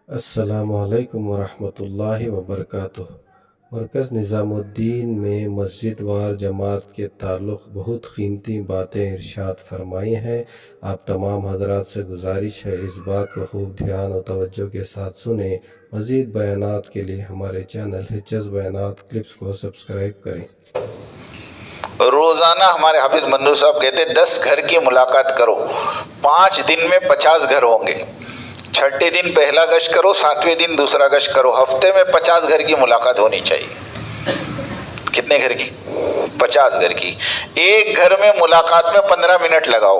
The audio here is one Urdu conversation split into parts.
السلام علیکم ورحمۃ اللہ وبرکاتہ۔ مرکز نظام الدین میں مسجد وار جماعت کے تعلق بہت قیمتی باتیں ارشاد فرمائی ہیں۔ آپ تمام حضرات سے گزارش ہے اس بات کو خوب دھیان و توجہ کے ساتھ سنیں۔ مزید بیانات کے لیے ہمارے چینل ہچز بیانات کلپس کو سبسکرائب کریں۔ روزانہ ہمارے حافظ منظور صاحب کہتے 10 گھر کی ملاقات کرو، 5 دن میں 50 گھر ہوں گے۔ چھٹے دن پہلا گشت کرو، 7ویں دن دوسرا گشت کرو۔ ہفتے میں 50 گھر کی ملاقات ہونی چاہیے۔ کتنے گھر کی؟ 50 گھر کی۔ ایک گھر میں ملاقات میں 15 منٹ لگاؤ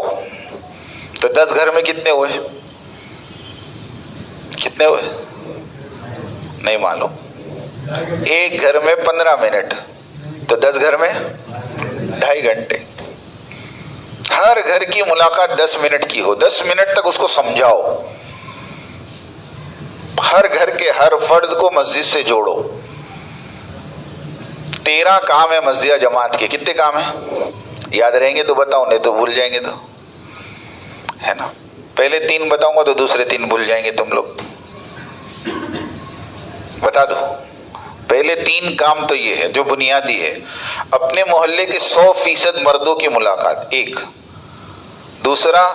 تو 10 گھر میں کتنے ہوئے؟ کتنے ہوئے؟ نہیں معلوم۔ ایک گھر میں 15 منٹ تو 10 گھر میں 2.5 گھنٹے۔ ہر گھر کی ملاقات 10 منٹ کی ہو، 10 منٹ تک اس کو سمجھاؤ۔ ہر گھر کے ہر فرد کو مسجد سے جوڑو۔ 13 کام ہے مسجد جماعت کے۔ کتنے کام ہیں؟ یاد رہیں گے تو بتاؤ، نہیں تو بھول جائیں گے تو ہے نا۔ پہلے 3 بتاؤں گا تو دوسرے 3 بھول جائیں گے تم لوگ۔ بتا دو۔ پہلے 3 کام تو یہ ہے جو بنیادی ہے۔ اپنے محلے کے 100% مردوں کی ملاقات، ایک۔ دوسرا،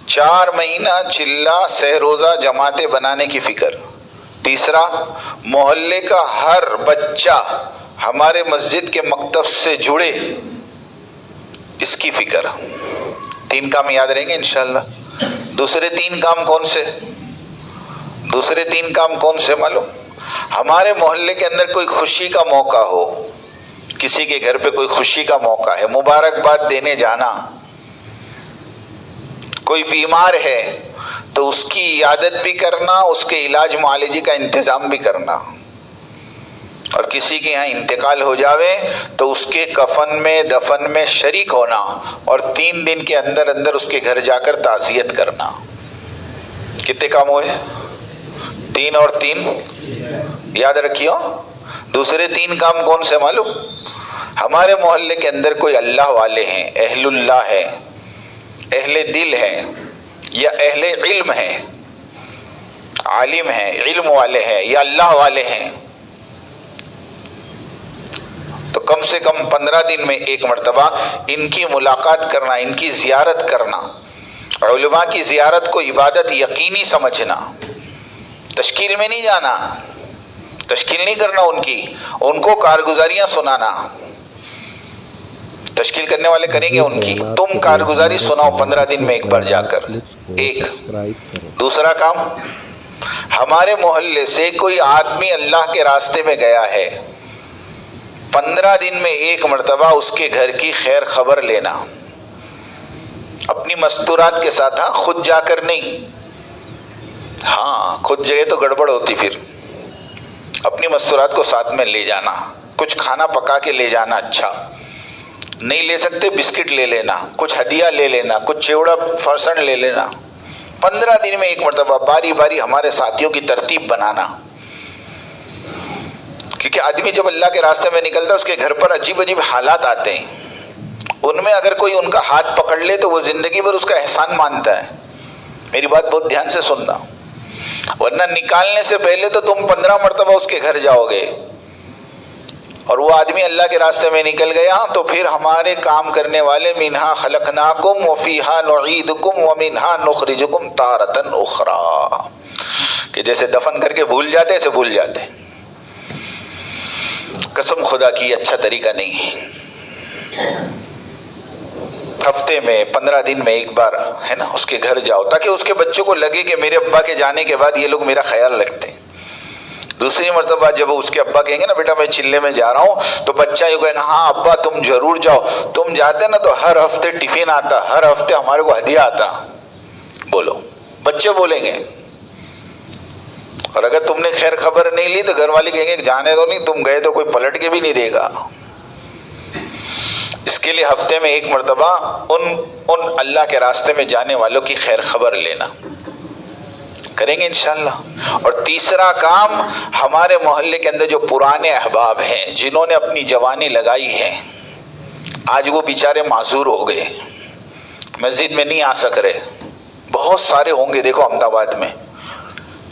4 مہینہ چلہ سہ روزہ جماعتیں بنانے کی فکر۔ تیسرا، محلے کا ہر بچہ ہمارے مسجد کے مکتب سے جڑے، اس کی فکر۔ 3 کام یاد رہیں گے انشاءاللہ۔ دوسرے 3 کام کون سے؟ دوسرے 3 کام کون سے معلوم؟ ہمارے محلے کے اندر کوئی خوشی کا موقع ہو، کسی کے گھر پہ کوئی خوشی کا موقع ہے، مبارکباد دینے جانا۔ کوئی بیمار ہے تو اس کی عیادت بھی کرنا، اس کے علاج معالجے کا انتظام بھی کرنا۔ اور کسی کے یہاں انتقال ہو جاوے تو اس کے کفن میں دفن میں شریک ہونا، اور 3 دن کے اندر اندر اس کے گھر جا کر تعزیت کرنا۔ کتنے کام ہوئے؟ 3 اور 3 یاد رکھیو۔ دوسرے 3 کام کون سے معلوم؟ ہمارے محلے کے اندر کوئی اللہ والے ہیں، اہل اللہ ہے، اہل دل ہے، یا اہل علم ہے، عالم ہیں، علم والے ہیں، یا اللہ والے ہیں، تو کم سے کم 15 دن میں 1 مرتبہ ان کی ملاقات کرنا، ان کی زیارت کرنا۔ علماء کی زیارت کو عبادت یقینی سمجھنا۔ تشکیل میں نہیں جانا، تشکیل نہیں کرنا ان کو کارگزاریاں سنانا۔ تشکیل کرنے والے کریں گے ان کی، تم کارگزاری سناؤ 15 دن میں 1 بار جا کر۔ ایک۔ دوسرا کام، ہمارے محلے سے کوئی آدمی اللہ کے راستے میں گیا ہے، 15 دن میں 1 مرتبہ اس کے گھر کی خیر خبر لینا، اپنی مستورات کے ساتھ۔ ہاں، خود جا کر نہیں، ہاں خود جگہ تو گڑبڑ ہوتی، پھر اپنی مستورات کو ساتھ میں لے جانا، کچھ کھانا پکا کے لے جانا۔ اچھا نہیں لے سکتے بسکٹ لے لینا، کچھ ہدیہ لے لینا، کچھ چیوڑا فرسن لے لینا۔ 15 دن میں 1 مرتبہ باری باری ہمارے ساتھیوں کی ترتیب بنانا، کیونکہ آدمی جب اللہ کے راستے میں نکلتا ہے اس کے گھر پر عجیب عجیب حالات آتے ہیں۔ ان میں اگر کوئی ان کا ہاتھ پکڑ لے تو وہ زندگی بھر اس کا احسان مانتا ہے۔ میری بات بہت دھیان سے سننا، ورنہ نکالنے سے پہلے تو تم 15 مرتبہ اس کے گھر جاؤ گے، اور وہ آدمی اللہ کے راستے میں نکل گیا تو پھر ہمارے کام کرنے والے منہا خلقناکم وفیہا نعیدکم ومنہا نخرجکم تارۃ اخری، کہ جیسے دفن کر کے بھول جاتے ایسے بھول جاتے ہیں۔ قسم خدا کی اچھا طریقہ نہیں ہے۔ ہفتے میں 15 دن میں 1 بار ہے نا اس کے گھر جاؤ، تاکہ اس کے بچوں کو لگے کہ میرے ابا کے جانے کے بعد یہ لوگ میرا خیال رکھتے ہیں۔ دوسری مرتبہ جب اس کے ابا کہیں گے نا بیٹا میں چلے میں جا رہا ہوں، تو بچہ یہ کہے گا ہاں ابا تم ضرور جاؤ۔ تم جاتے نا تو ہر ہفتے ٹفن آتا، ہر ہفتے ہمارے کو ہدیہ آتا۔ بولو، بچے بولیں گے۔ اور اگر تم نے خیر خبر نہیں لی تو گھر والے کہیں گے جانے دو، نہیں تم گئے تو کوئی پلٹ کے بھی نہیں دے گا۔ اس کے لیے ہفتے میں 1 مرتبہ ان اللہ کے راستے میں جانے والوں کی خیر خبر لینا، کریں گے انشاءاللہ۔ اور تیسرا کام، ہمارے محلے کے اندر جو پرانے احباب ہیں جنہوں نے اپنی جوانی لگائی ہے، آج وہ بیچارے معذور ہو گئے، مسجد میں نہیں آ سک رہے، بہت سارے ہوں گے دیکھو احمد آباد میں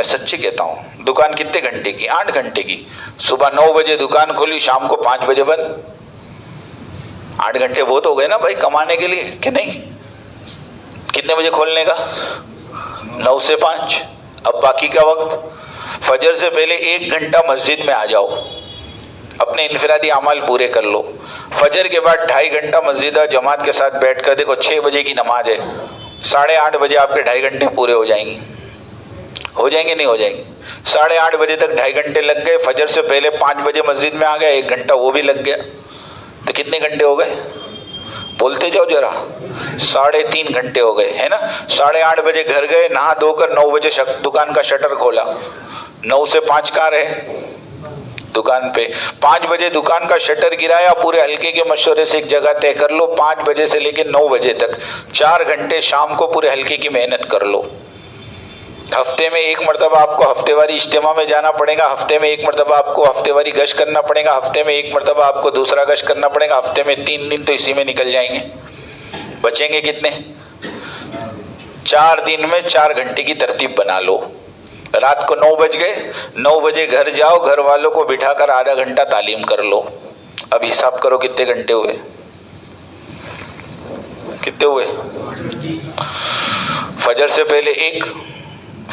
میں سچی کہتا ہوں. دکان کتنے گھنٹے کی؟ 8 گھنٹے کی. صبح 9 بجے دکان کھولی، شام کو 5 بجے بند. 8 گھنٹے بہت ہو گئے نا بھائی کمانے کے لیے، کہ نہیں؟ کتنے بجے کھولنے کا؟ 9 سے 5. اب باقی کا وقت فجر سے پہلے 1 گھنٹہ مسجد میں آ جاؤ، اپنے انفرادی اعمال پورے کر لو. فجر کے بعد 2.5 گھنٹہ مسجد جماعت کے ساتھ بیٹھ کر دیکھو. 6 بجے کی نماز ہے، 8:30 بجے آپ کے 2.5 گھنٹے پورے ہو جائیں گے. ہو جائیں گے نہیں ہو جائیں گے؟ 8:30 بجے تک 2.5 گھنٹے لگ گئے. فجر سے پہلے 5 بجے مسجد میں آ گئے، 1 گھنٹہ وہ بھی لگ گیا، تو کتنے گھنٹے ہو گئے؟ بولتے جاؤ ذرا. 3.5 گھنٹے ہو گئے، ہے نا؟ 8:30 بجے گھر گئے، نہا دھو کر 9 بجے دکان کا شٹر کھولا. 9 سے 5 کہاں رہے؟ دکان پہ. 5 بجے دکان کا شٹر گرایا. پورے حلقے کے مشورے سے ایک جگہ طے کر لو، 5 بجے سے لے کے 9 بجے تک 4 گھنٹے شام کو پورے حلقے کی محنت کر لو. ہفتے میں 1 مرتبہ آپ کو ہفتے واری اجتماع میں جانا پڑے گا، ہفتے میں 1 مرتبہ آپ کو ہفتے واری گشت کرنا پڑے گا، ہفتے میں 1 مرتبہ آپ کو دوسرا گشت کرنا پڑے گا، ہفتے میں 3 دن تو اسی میں نکل جائیں گے. بچیں گے کتنے؟ 4 دن میں 4 گھنٹے کی ترتیب بنا لو. رات کو 9 بج گئے، 9 بجے گھر جاؤ، گھر والوں کو بٹھا کر آدھا گھنٹہ تعلیم کر لو. اب حساب کرو کتنے گھنٹے ہوئے؟ کتنے ہوئے؟ فجر سے پہلے 1،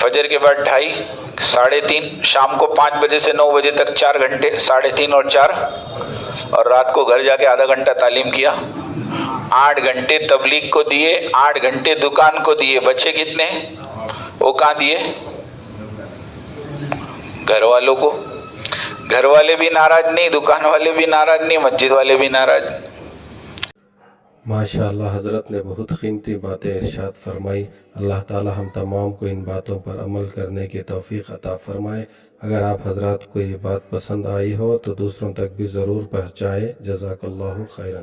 فجر کے بعد 2.5، 3.5، شام کو 5 بجے سے 9 بجے تک 4 گھنٹے، 3.5 اور 4، اور رات کو گھر جا کے آدھا گھنٹہ تعلیم کیا. 8 گھنٹے تبلیغ کو دیے، 8 گھنٹے دکان کو دیے. بچے کتنے؟ وہ کہاں دیے؟ گھر والوں کو. گھر والے بھی ناراض نہیں، دکان والے بھی ناراض نہیں، مسجد والے بھی ناراض نہیں. ماشاءاللہ حضرت نے بہت قیمتی باتیں ارشاد فرمائی. اللہ تعالی ہم تمام کو ان باتوں پر عمل کرنے کی توفیق عطا فرمائے. اگر آپ حضرات کو یہ بات پسند آئی ہو تو دوسروں تک بھی ضرور پہنچائیں. جزاک اللہ خیرا.